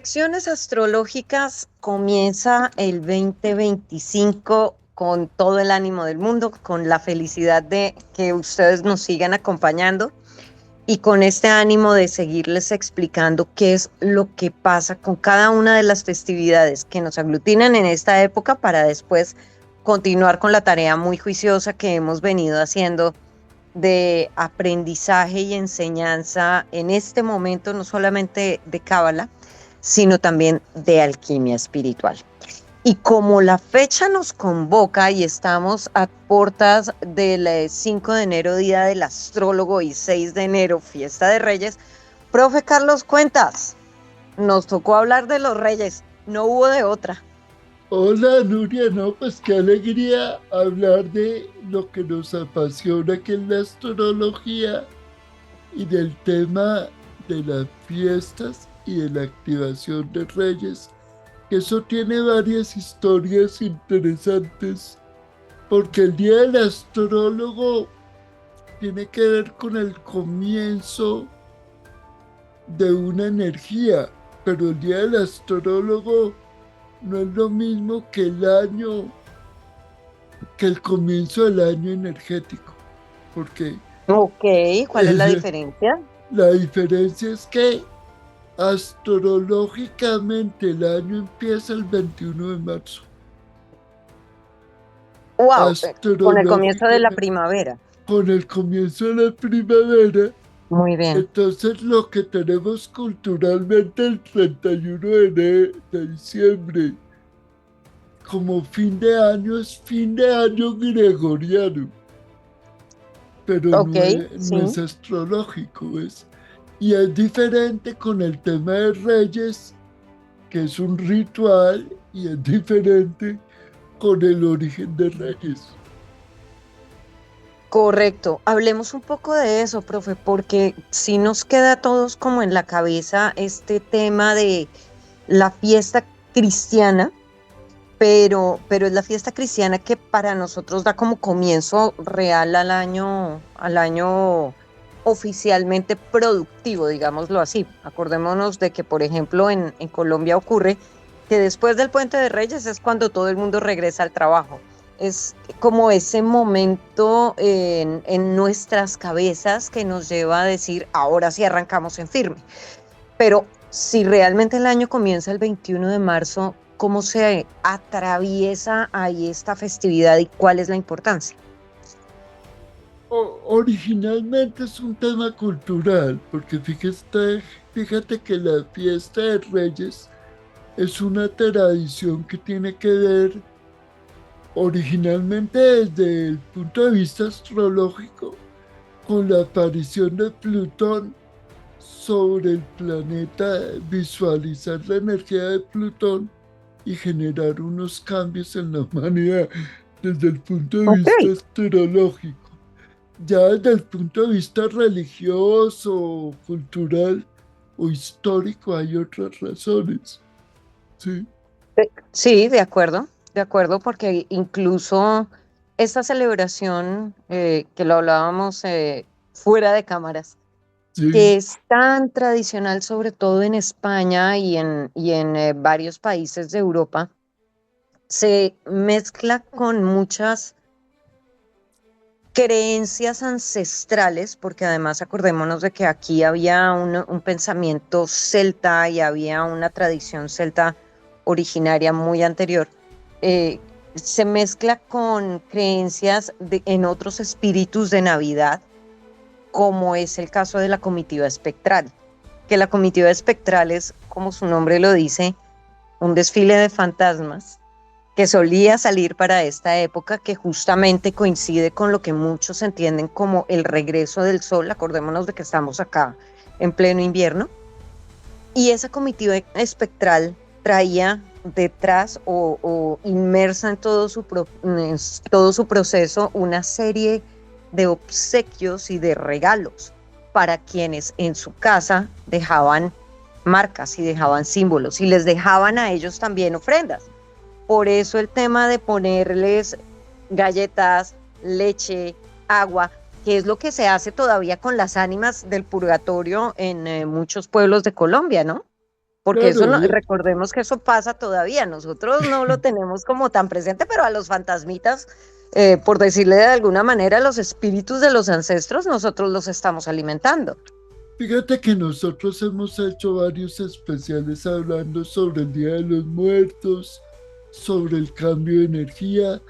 predicciones astrológicas comienza el 2025 con todo el ánimo del mundo, con la felicidad de que ustedes nos sigan acompañando y con este ánimo de seguirles explicando qué es lo que pasa con cada una de las festividades que nos aglutinan en esta época para después continuar con la tarea muy juiciosa que hemos venido haciendo de aprendizaje y enseñanza en este momento, no solamente de Cábala, sino también de alquimia espiritual. Y como la fecha nos convoca y estamos a puertas del 5 de enero, Día del Astrólogo, y 6 de enero, Fiesta de Reyes, profe Carlos Cuentas, nos tocó hablar de los Reyes, no hubo de otra. Hola Nuria, no, pues qué alegría hablar de lo que nos apasiona, que es la astrología y del tema de las fiestas y de la activación de reyes, que eso tiene varias historias interesantes, porque el Día del Astrólogo tiene que ver con el comienzo de una energía, pero el Día del Astrólogo no es lo mismo que el año, que el comienzo del año energético, porque Ok, ¿cuál es la eh, diferencia? la diferencia es que astrológicamente el año empieza el 21 de marzo. Wow, con el comienzo de la Astrológicamente, primavera. con el comienzo de la primavera, Muy bien. entonces lo que tenemos culturalmente el 31 de diciembre como fin de año es fin de año gregoriano, pero Ok, no es sí. astrológico, ¿ves? Y es diferente con el tema de Reyes, que es un ritual, y es diferente con el origen de Reyes. Correcto. Hablemos un poco de eso, profe, porque si nos queda a todos como en la cabeza este tema de la fiesta cristiana, pero es la fiesta cristiana que para nosotros da como comienzo real al año oficialmente productivo, digámoslo así. Acordémonos de que, por ejemplo, en Colombia ocurre que después del Puente de Reyes es cuando todo el mundo regresa al trabajo. Es como ese momento en nuestras cabezas que nos lleva a decir, ahora sí arrancamos en firme. Pero si realmente el año comienza el 21 de marzo, ¿cómo se atraviesa ahí esta festividad y cuál es la importancia? Originalmente es un tema cultural, porque fíjate que la fiesta de Reyes es una tradición que tiene que ver originalmente desde el punto de vista astrológico con la aparición de Plutón sobre el planeta, visualizar la energía de Plutón y generar unos cambios en la humanidad desde el punto de Ok. vista astrológico. Ya desde el punto de vista religioso, cultural o histórico hay otras razones. Sí, Sí, de acuerdo, porque incluso esta celebración que lo hablábamos fuera de cámaras, sí. que es tan tradicional, sobre todo en España y en varios países de Europa, se mezcla con muchas creencias ancestrales, porque además acordémonos de que aquí había un pensamiento celta y había una tradición celta originaria muy anterior, eh, se mezcla con creencias en otros espíritus de Navidad, como es el caso de la comitiva espectral, que la comitiva espectral es, como su nombre lo dice, un desfile de fantasmas que solía salir para esta época, que justamente coincide con lo que muchos entienden como el regreso del sol. Acordémonos de que estamos acá en pleno invierno. Y esa comitiva espectral traía detrás o inmersa en todo su proceso una serie de obsequios y de regalos para quienes en su casa dejaban marcas y dejaban símbolos y les dejaban a ellos también ofrendas. Por eso el tema de ponerles galletas, leche, agua, que es lo que se hace todavía con las ánimas del purgatorio en muchos pueblos de Colombia, ¿no? porque eso Claro, no, recordemos que eso pasa todavía, nosotros no lo tenemos como tan presente, pero a los fantasmitas, por decirle de alguna manera, los espíritus de los ancestros, nosotros los estamos alimentando. fíjate que nosotros hemos hecho varios especiales hablando sobre el Día de los Muertos, sobre el cambio de energía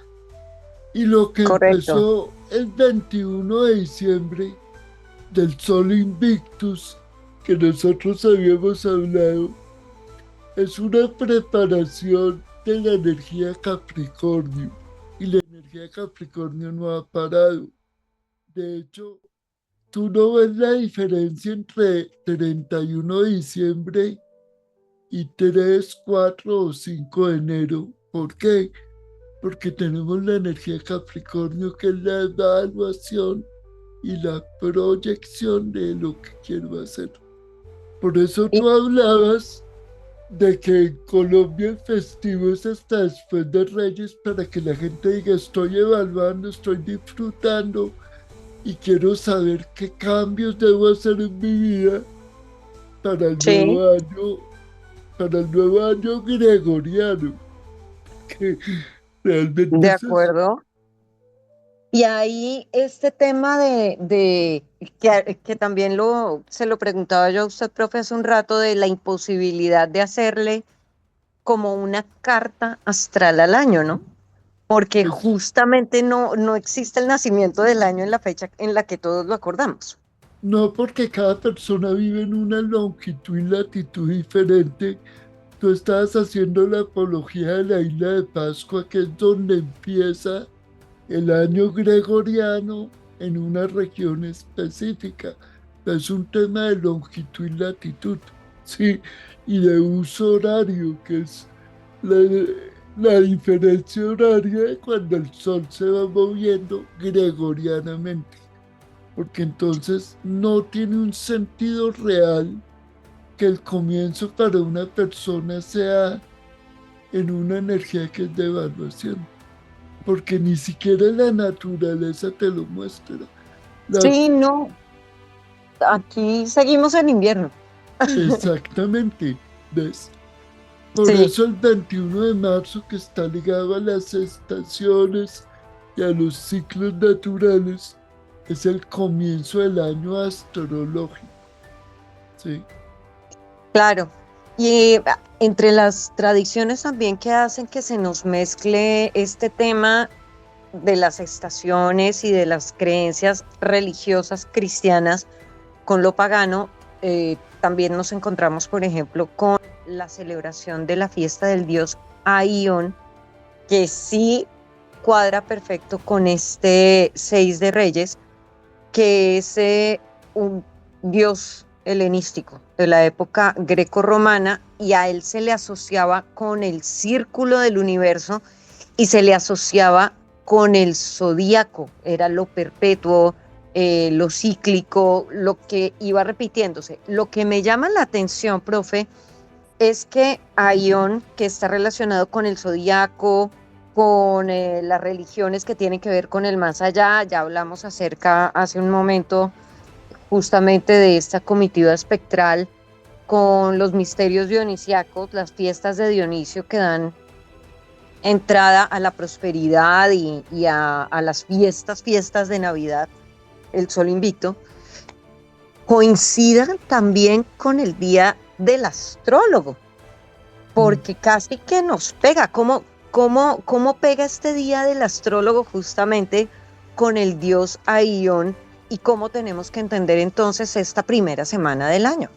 y lo que Correcto. empezó el 21 de diciembre del Sol Invictus que nosotros habíamos hablado es una preparación de la energía Capricornio y la energía Capricornio no ha parado. De hecho, tú no ves la diferencia entre 31 de diciembre y 3, 4 o 5 de enero. ¿Por qué? Porque tenemos la energía Capricornio que es la evaluación y la proyección de lo que quiero hacer. Por eso Y tú hablabas de que en Colombia el festivo es hasta después de Reyes para que la gente diga estoy evaluando, estoy disfrutando y quiero saber qué cambios debo hacer en mi vida para el sí, nuevo año, para el nuevo año gregoriano, que realmente de es eso. acuerdo. Y ahí este tema de que también se lo preguntaba yo a usted, profe, hace un rato, de la imposibilidad de hacerle como una carta astral al año, ¿no? Porque Pues justamente no existe el nacimiento del año en la fecha en la que todos lo acordamos. no porque cada persona vive en una longitud y latitud diferente. Tú estabas haciendo la apología de la isla de Pascua, que es donde empieza el año gregoriano en una región específica. Es un tema de longitud y latitud, sí, y de uso horario, que es la, la diferencia horaria de cuando el sol se va moviendo gregorianamente, porque entonces no tiene un sentido real que el comienzo para una persona sea en una energía que es de evaluación, porque ni siquiera la naturaleza te lo muestra. La, Sí, no, aquí seguimos en invierno. exactamente, ¿ves? Por Sí, eso el 21 de marzo, que está ligado a las estaciones y a los ciclos naturales, es el comienzo del año astrológico, ¿sí? claro. Y entre las tradiciones también que hacen que se nos mezcle este tema de las estaciones y de las creencias religiosas cristianas con lo pagano, también nos encontramos, por ejemplo, con la celebración de la fiesta del dios Aión, que sí cuadra perfecto con este 6 de Reyes, que es un dios helenístico de la época greco-romana, y a él se le asociaba con el círculo del universo y se le asociaba con el zodíaco, era lo perpetuo, lo cíclico, lo que iba repitiéndose. Lo que me llama la atención, profe, es que Aión, que está relacionado con el zodíaco, con las religiones que tienen que ver con el más allá, ya hablamos acerca hace un momento justamente de esta comitiva espectral, con los misterios dionisíacos, las fiestas de Dionisio que dan entrada a la prosperidad y a las fiestas de Navidad, el Sol Invicto, coincidan también con el día del astrólogo, Mm. porque casi que nos pega. ¿Cómo pega este día del astrólogo justamente con el dios Aión, y cómo tenemos que entender entonces esta primera semana del año?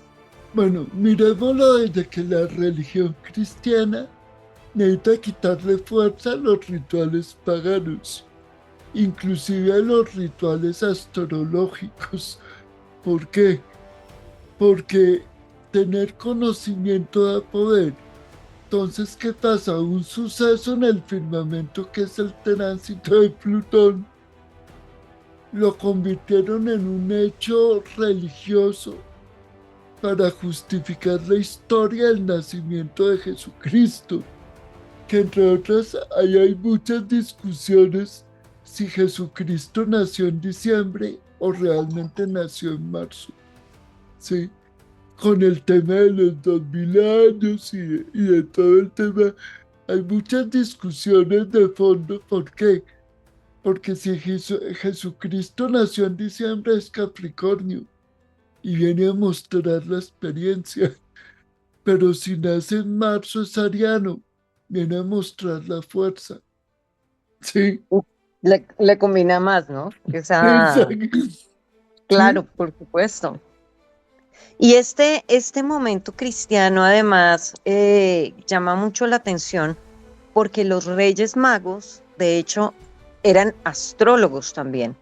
Bueno, miremoslo desde que la religión cristiana necesita quitarle fuerza a los rituales paganos, inclusive a los rituales astrológicos. ¿Por qué? Porque tener conocimiento da poder. Entonces, ¿qué pasa? Un suceso en el firmamento que es el tránsito de Plutón, lo convirtieron en un hecho religioso para justificar la historia del nacimiento de Jesucristo, que entre otras ahí hay muchas discusiones si Jesucristo nació en diciembre o realmente nació en marzo, ¿sí? con el tema de los 2000 años y de todo el tema. Hay muchas discusiones de fondo. ¿Por qué? Porque si Jesucristo nació en diciembre es Capricornio y viene a mostrar la experiencia, pero si nace en marzo es Ariano, viene a mostrar la fuerza. Sí, Le combina más, ¿no? Esa, exacto. Sí, claro, por supuesto. Y este momento cristiano además llama mucho la atención porque los Reyes Magos, de hecho, eran astrólogos también.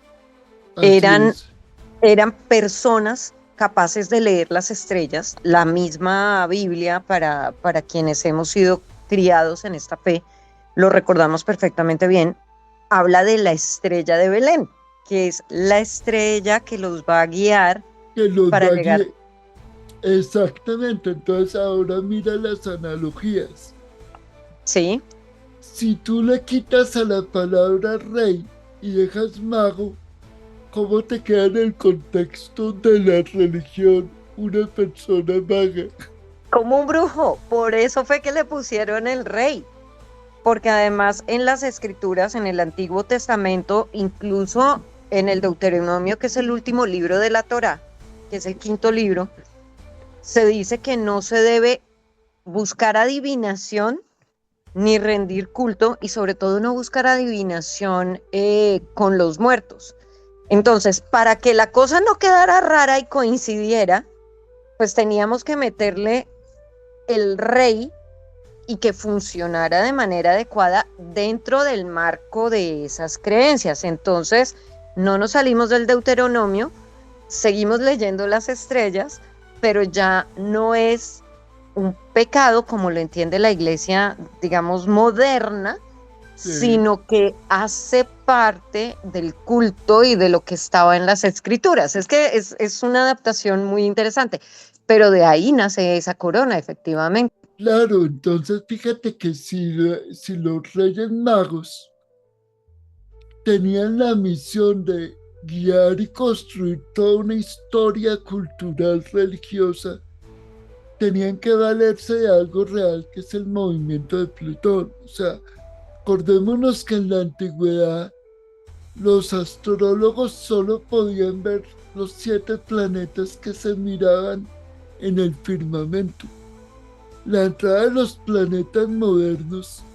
así Eran, es. eran personas capaces de leer las estrellas. La misma Biblia, para quienes hemos sido criados en esta fe, lo recordamos perfectamente bien, habla de la estrella de Belén, que es la estrella que los va a guiar Que los para va a llegar. guiar. Exactamente, entonces ahora mira las analogías. Sí, Si tú le quitas a la palabra rey y dejas mago, ¿cómo te queda en el contexto de la religión una persona maga? como un brujo. Por eso fue que le pusieron el rey. Porque además en las escrituras, en el Antiguo Testamento, incluso en el Deuteronomio, que es el último libro de la Torá, que es el quinto libro, se dice que no se debe buscar adivinación ni rendir culto y sobre todo no buscar adivinación con los muertos. Entonces, para que la cosa no quedara rara y coincidiera, pues teníamos que meterle el rey y que funcionara de manera adecuada dentro del marco de esas creencias. Entonces, no nos salimos del Deuteronomio, seguimos leyendo las estrellas, pero ya no es un pecado como lo entiende la iglesia, digamos, moderna, Sí, sino que hace parte del culto y de lo que estaba en las escrituras. Es que es una adaptación muy interesante, pero de ahí nace esa corona, efectivamente. claro, entonces fíjate que si los Reyes Magos tenían la misión de guiar y construir toda una historia cultural religiosa, tenían que valerse de algo real que es el movimiento de Plutón. O sea, acordémonos que en la antigüedad los astrólogos solo podían ver los 7 planetas que se miraban en el firmamento. La entrada de los planetas modernos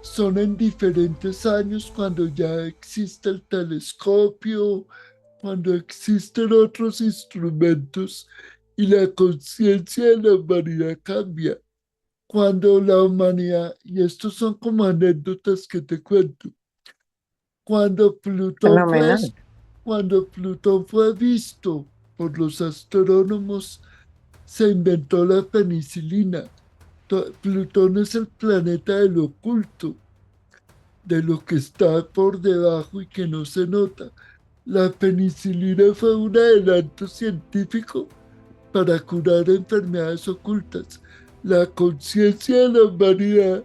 son en diferentes años cuando ya existe el telescopio, cuando existen otros instrumentos y la conciencia de la humanidad cambia. Cuando la humanidad, y estos son como anécdotas que te cuento, cuando Plutón fue, Fenomenal. cuando Plutón fue visto por los astrónomos, se inventó la penicilina. Plutón es el planeta del oculto, de lo que está por debajo y que no se nota. La penicilina fue un adelanto científico para curar enfermedades ocultas. La conciencia de la humanidad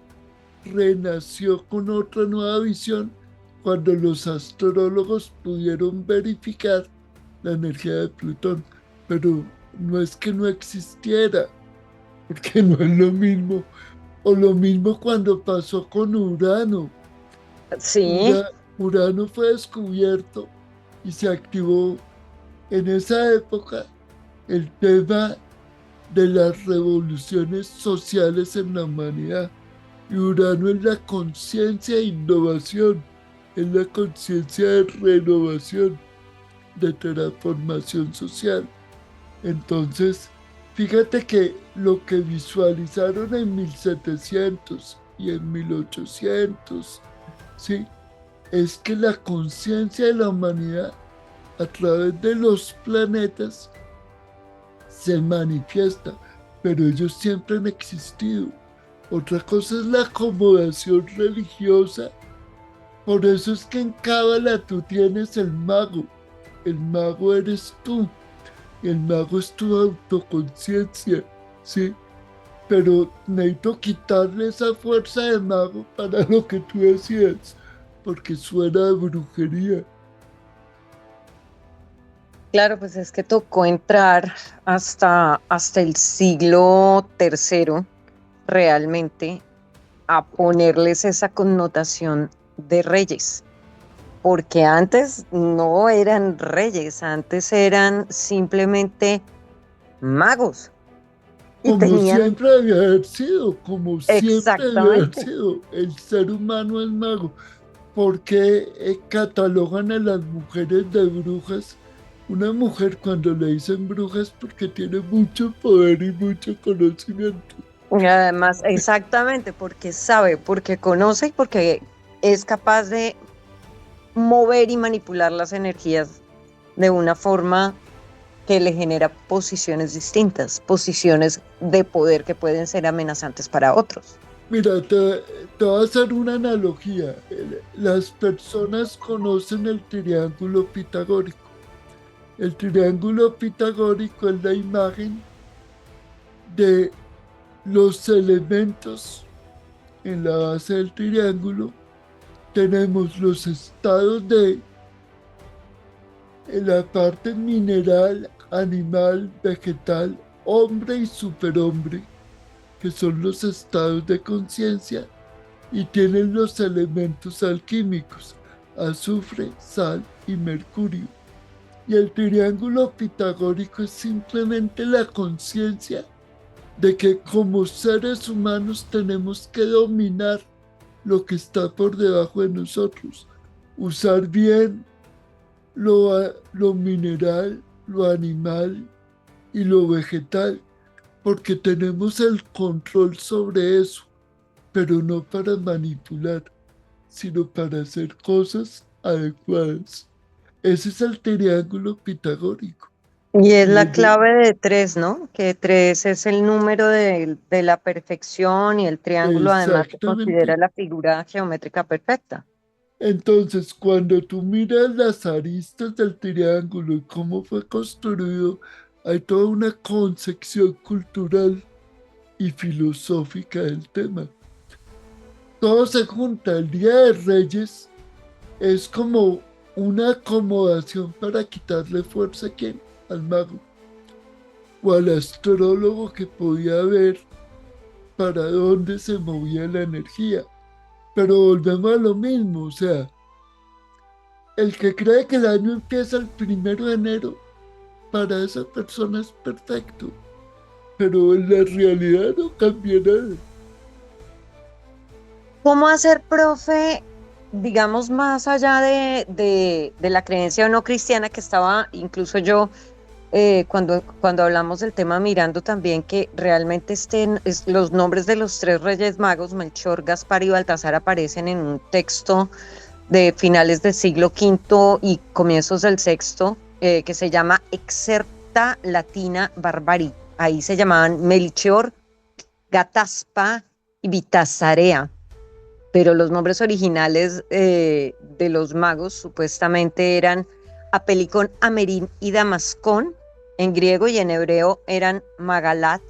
renació con otra nueva visión cuando los astrólogos pudieron verificar la energía de Plutón. Pero no es que no existiera, porque no es lo mismo. O lo mismo cuando pasó con Urano. Sí, Urano fue descubierto y se activó en esa época el tema de las revoluciones sociales en la humanidad. Y Urano es la conciencia de innovación, es la conciencia de renovación, de transformación social. Entonces, fíjate que lo que visualizaron en 1700 y en 1800, ¿sí? Es que la conciencia de la humanidad a través de los planetas se manifiesta, pero ellos siempre han existido. Otra cosa es la acomodación religiosa. Por eso es que en Cábala tú tienes el mago. El mago eres tú. El mago es tu autoconciencia, ¿sí? Pero necesito quitarle esa fuerza de mago para lo que tú decías, porque suena de brujería. Claro, pues es que tocó entrar hasta el siglo tercero realmente a ponerles esa connotación de reyes, porque antes no eran reyes, antes eran simplemente magos y Como tenían siempre debe haber sido, como siempre debe haber exactamente. sido, el ser humano es mago. ¿Por qué catalogan a las mujeres de brujas? Una mujer cuando le dicen brujas porque tiene mucho poder y mucho conocimiento. Y además, exactamente, porque sabe, porque conoce y porque es capaz de mover y manipular las energías de una forma que le genera posiciones distintas, posiciones de poder que pueden ser amenazantes para otros. Mira, te voy a hacer una analogía. Las personas conocen el triángulo pitagórico. El triángulo pitagórico es la imagen de los elementos en la base del triángulo. Tenemos los estados de la parte mineral, animal, vegetal, hombre y superhombre, que son los estados de conciencia, y tienen los elementos alquímicos, azufre, sal y mercurio. Y el triángulo pitagórico es simplemente la conciencia de que como seres humanos tenemos que dominar lo que está por debajo de nosotros, usar bien lo mineral, lo animal y lo vegetal, porque tenemos el control sobre eso, pero no para manipular, sino para hacer cosas adecuadas. Ese es el triángulo pitagórico. Y es Y la desde, clave de tres, ¿no? Que tres es el número de la perfección y el triángulo además se considera exactamente. la figura geométrica perfecta. Entonces, cuando tú miras las aristas del triángulo y cómo fue construido, hay toda una concepción cultural y filosófica del tema. Todo se junta. El Día de Reyes es como una acomodación para quitarle fuerza a quién, al mago o al astrólogo que podía ver para dónde se movía la energía. Pero volvemos a lo mismo, o sea, el que cree que el año empieza el 1 de enero, para esa persona es perfecto, pero en la realidad no cambia nada. ¿Cómo hacer, profe, digamos, más allá de la creencia no cristiana que estaba incluso yo cuando hablamos del tema mirando también que realmente los nombres de los tres reyes magos, Melchor, Gaspar y Baltasar, aparecen en un texto de finales del siglo V y comienzos del sexto, que se llama Excerpta Latina Barbari. Ahí se llamaban Melchior, Gataspa y Vitazarea, pero los nombres originales de los magos supuestamente eran Apelicón, Amerin y Damascón, en griego, y en hebreo eran Magalat,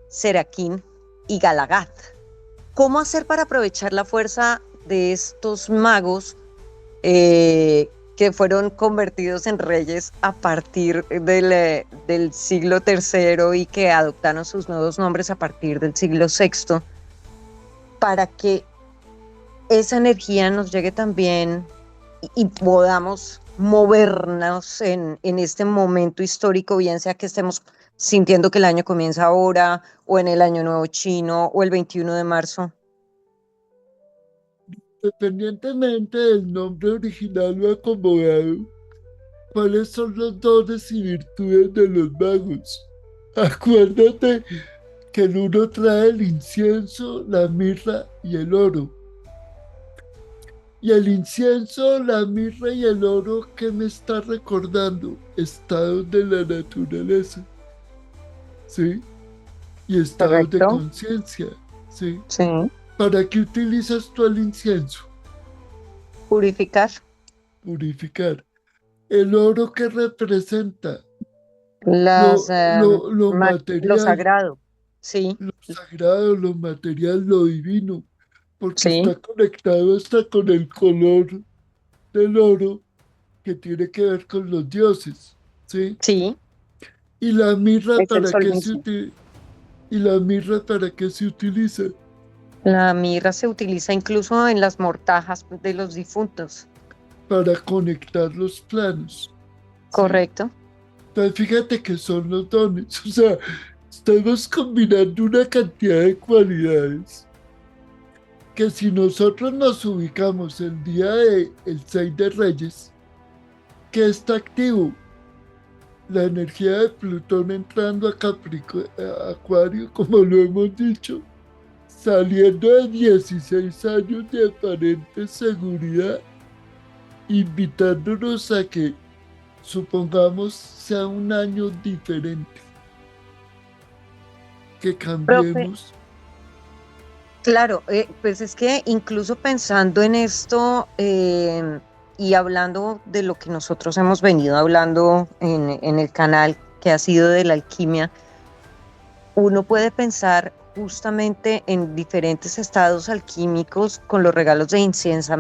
Seraquín y Galagat. ¿Cómo hacer para aprovechar la fuerza de estos magos que fueron convertidos en reyes a partir del siglo tercero y que adoptaron sus nuevos nombres a partir del siglo sexto, para que esa energía nos llegue también y podamos movernos en este momento histórico, bien sea que estemos sintiendo que el año comienza ahora, o en el Año Nuevo Chino, o el 21 de marzo? Independientemente del nombre original o acomodado, ¿cuáles son los dones y virtudes de los magos? Acuérdate que el uno trae el incienso, la mirra y el oro. Y el incienso, la mirra y el oro, ¿qué me está recordando? Estados de la naturaleza, ¿sí? Y estados de Correcto. conciencia, ¿sí? Sí. ¿Para qué utilizas tú el incienso? Purificar Purificar. El oro que representa las, lo lo material, sagrado. Sí, lo sagrado, lo material, lo divino, porque sí. está conectado hasta con el color del oro que tiene que ver con los dioses. ¿sí? Sí, ¿Y la mirra es el para sol qué mismo. ¿Y la mirra para qué se utiliza? La mirra se utiliza incluso en las mortajas de los difuntos, Para conectar los planos, ¿sí? ¿correcto? Entonces fíjate que son los dones, o sea, estamos combinando una cantidad de cualidades que si nosotros nos ubicamos el día de el 6 de Reyes, que está activo, la energía de Plutón entrando a a Acuario, como lo hemos dicho, saliendo de 16 años de aparente seguridad, invitándonos a que, supongamos, sea un año diferente, que Profe, cambiemos. claro, pues es que incluso pensando en esto y hablando de lo que nosotros hemos venido hablando en el canal, que ha sido de la alquimia, uno puede pensar justamente en diferentes estados alquímicos con los regalos de incienso,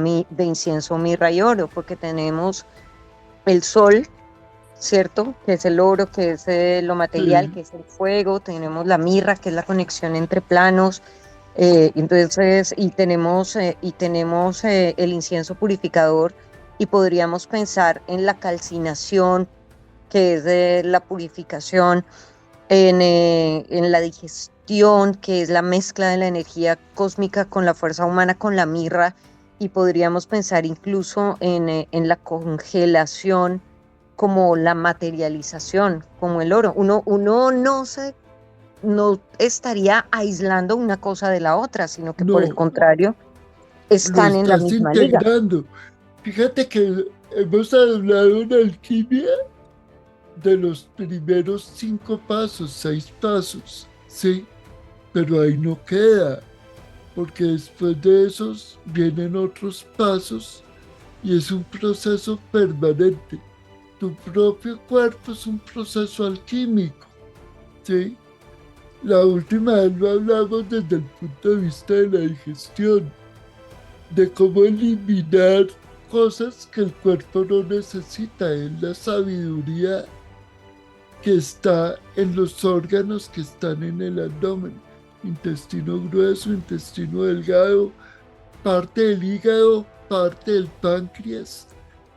mirra y oro, porque tenemos el sol, ¿cierto? Que es el oro, que es lo material, Sí, que es el fuego, tenemos la mirra, que es la conexión entre planos, entonces, y tenemos el incienso purificador, y podríamos pensar en la calcinación, que es de la purificación, en la digestión, que es la mezcla de la energía cósmica con la fuerza humana, con la mirra, y podríamos pensar incluso en la congelación como la materialización, como el oro. Uno no estaría aislando una cosa de la otra, sino que por el no, contrario, lo están en la estás misma liga. integrando. Fíjate que hemos hablado en alquimia de los primeros 5 pasos, 6 pasos, ¿sí? Pero ahí no queda, porque después de esos vienen otros pasos y es un proceso permanente. Tu propio cuerpo es un proceso alquímico, ¿sí? La última vez lo hablamos desde el punto de vista de la digestión, de cómo eliminar cosas que el cuerpo no necesita. Es la sabiduría que está en los órganos que están en el abdomen, intestino grueso, intestino delgado, parte del hígado, parte del páncreas.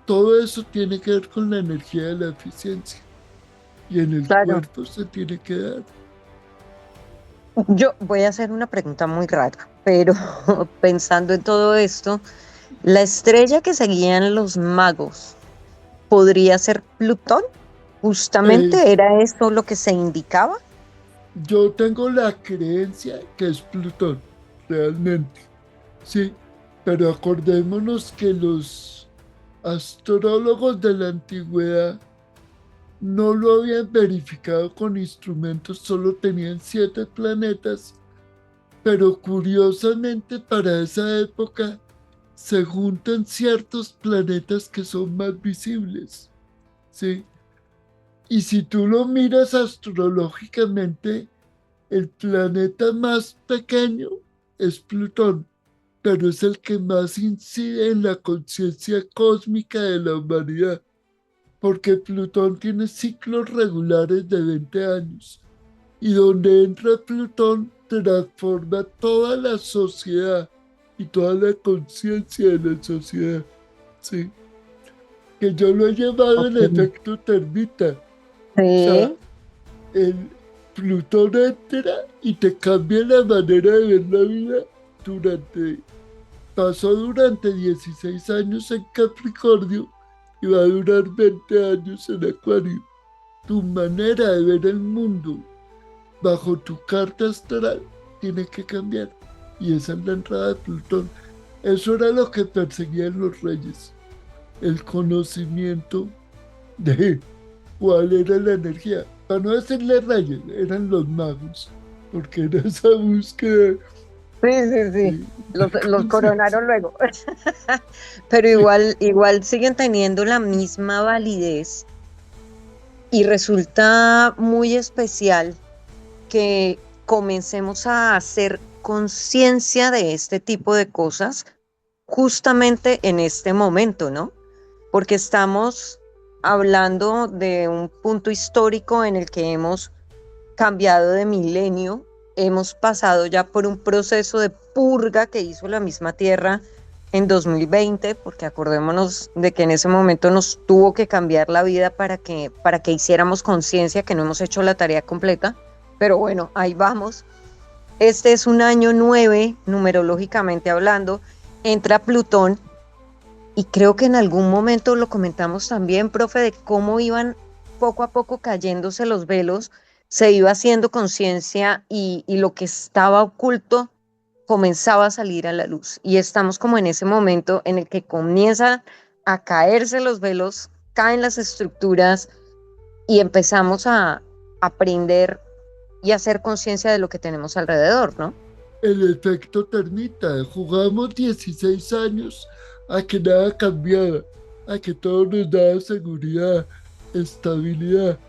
Todo eso tiene que ver con la energía de la eficiencia y en el Claro. cuerpo se tiene que dar. Yo voy a hacer una pregunta muy rara, pero pensando en todo esto, la estrella que seguían los magos podría ser Plutón. Justamente Es, era esto lo que se indicaba. yo tengo la creencia que es Plutón, realmente, sí, pero acordémonos que los astrólogos de la antigüedad no lo habían verificado con instrumentos, solo tenían 7 planetas, pero curiosamente para esa época se juntan ciertos planetas que son más visibles, ¿sí? Y si tú lo miras astrológicamente, el planeta más pequeño es Plutón, pero es el que más incide en la conciencia cósmica de la humanidad, porque Plutón tiene ciclos regulares de 20 años y donde entra Plutón transforma toda la sociedad y toda la conciencia de la sociedad, ¿sí? Que yo lo he llevado Ok. el efecto termita, o sea, Sí, el Plutón entra y te cambia la manera de ver la vida pasó durante 16 años en Capricornio y va a durar 20 años en Acuario. Tu manera de ver el mundo bajo tu carta astral tiene que cambiar. Y esa es la entrada de Plutón. Eso era lo que perseguían los reyes, el conocimiento de cuál era la energía. Para no decirle reyes, eran los magos, porque era esa búsqueda sí, sí, sí. de la Los conciencia. coronaron luego. Pero Sí, igual siguen teniendo la misma validez y resulta muy especial que comencemos a hacer conciencia de este tipo de cosas justamente en este momento, ¿no? Porque estamos hablando de un punto histórico en el que hemos cambiado de milenio, hemos pasado ya por un proceso de purga que hizo la misma Tierra en 2020, porque acordémonos de que en ese momento nos tuvo que cambiar la vida para que hiciéramos conciencia que no hemos hecho la tarea completa, pero bueno, ahí vamos. Este es un año 9, numerológicamente hablando, entra Plutón y creo que en algún momento lo comentamos también, profe, de cómo iban poco a poco cayéndose los velos, se iba haciendo conciencia y lo que estaba oculto comenzaba a salir a la luz. Y estamos como en ese momento en el que comienzan a caerse los velos, caen las estructuras y empezamos a aprender y hacer conciencia de lo que tenemos alrededor, ¿no? El efecto termita. Jugamos 16 años a que nada cambiara, a que todo nos daba seguridad, estabilidad.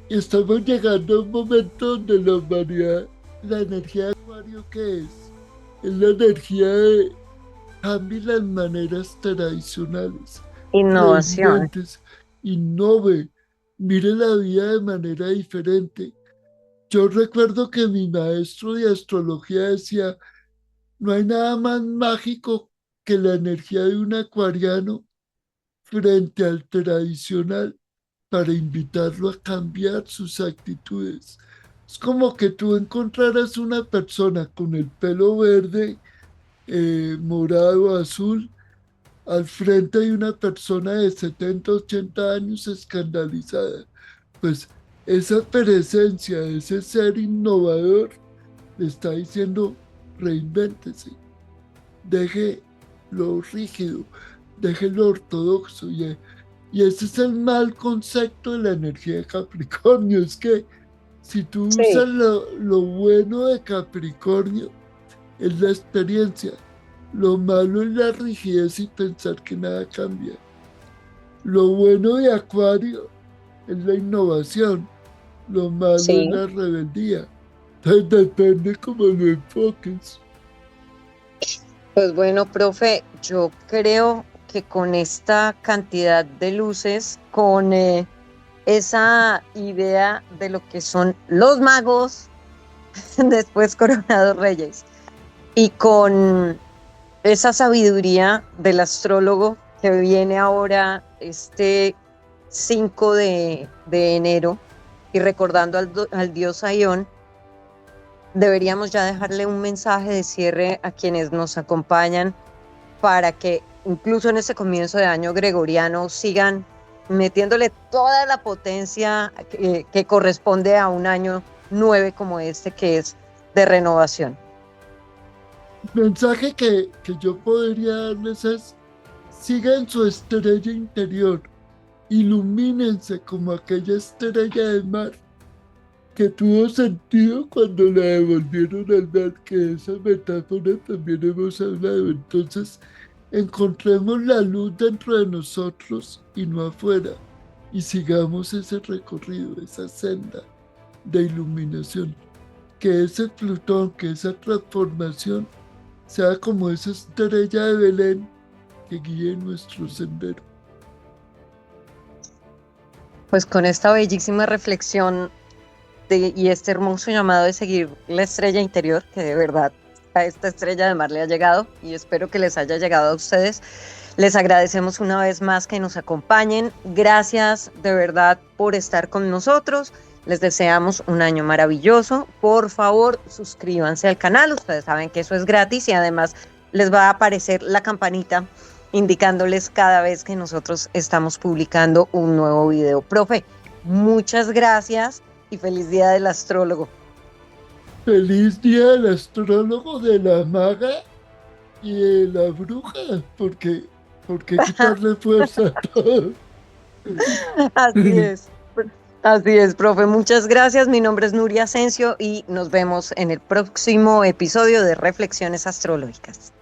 Y estamos llegando a un momento donde la humanidad, la energía de Acuario, ¿qué es? Es la energía de cambie las maneras tradicionales, Innovación. reinventes, innove, mire la vida de manera diferente. Yo recuerdo que mi maestro de astrología decía, no hay nada más mágico que la energía de un acuariano frente al tradicional para invitarlo a cambiar sus actitudes. Es como que tú encontraras una persona con el pelo verde, morado, azul, al frente de una persona de 70, 80 años escandalizada. Pues esa presencia, ese ser innovador, le está diciendo, reinvéntese, deje lo rígido, deje lo ortodoxo. Y ese es el mal concepto de la energía de Capricornio. Es que si tú Sí. usas lo bueno de Capricornio, es la experiencia. Lo malo es la rigidez y pensar que nada cambia. Lo bueno de Acuario es la innovación. Lo malo es Sí. la rebeldía. Entonces depende cómo lo enfoques. Pues bueno, profe, yo creo que con esta cantidad de luces, con esa idea de lo que son los magos, después coronados reyes, y con esa sabiduría del astrólogo que viene ahora este 5 de enero y recordando al dios Aión, deberíamos ya dejarle un mensaje de cierre a quienes nos acompañan para que incluso en este comienzo de año gregoriano sigan metiéndole toda la potencia que corresponde a un año 9 como este que es de renovación. Mensaje que yo podría darles es, sigan su estrella interior, ilumínense como aquella estrella del mar que tuvo sentido cuando la devolvieron al mar, que esa metáfora también hemos hablado. Entonces, encontremos la luz dentro de nosotros y no afuera, y sigamos ese recorrido, esa senda de iluminación. Que ese Plutón, que esa transformación sea como esa estrella de Belén que guíe nuestro sendero. Pues con esta bellísima reflexión y este hermoso llamado de seguir la estrella interior, que de verdad a esta estrella de mar le ha llegado y espero que les haya llegado a ustedes. Les agradecemos una vez más que nos acompañen. Gracias de verdad por estar con nosotros. Les deseamos un año maravilloso. Por favor, suscríbanse al canal. Ustedes saben que eso es gratis y además les va a aparecer la campanita indicándoles cada vez que nosotros estamos publicando un nuevo video. Profe, muchas gracias y feliz día del astrólogo. Feliz día del astrólogo, de la maga y de la bruja, porque quitarle fuerza a todo. Así es. Así es, profe. Muchas gracias. Mi nombre es Nuria Asensio y nos vemos en el próximo episodio de Reflexiones Astrológicas.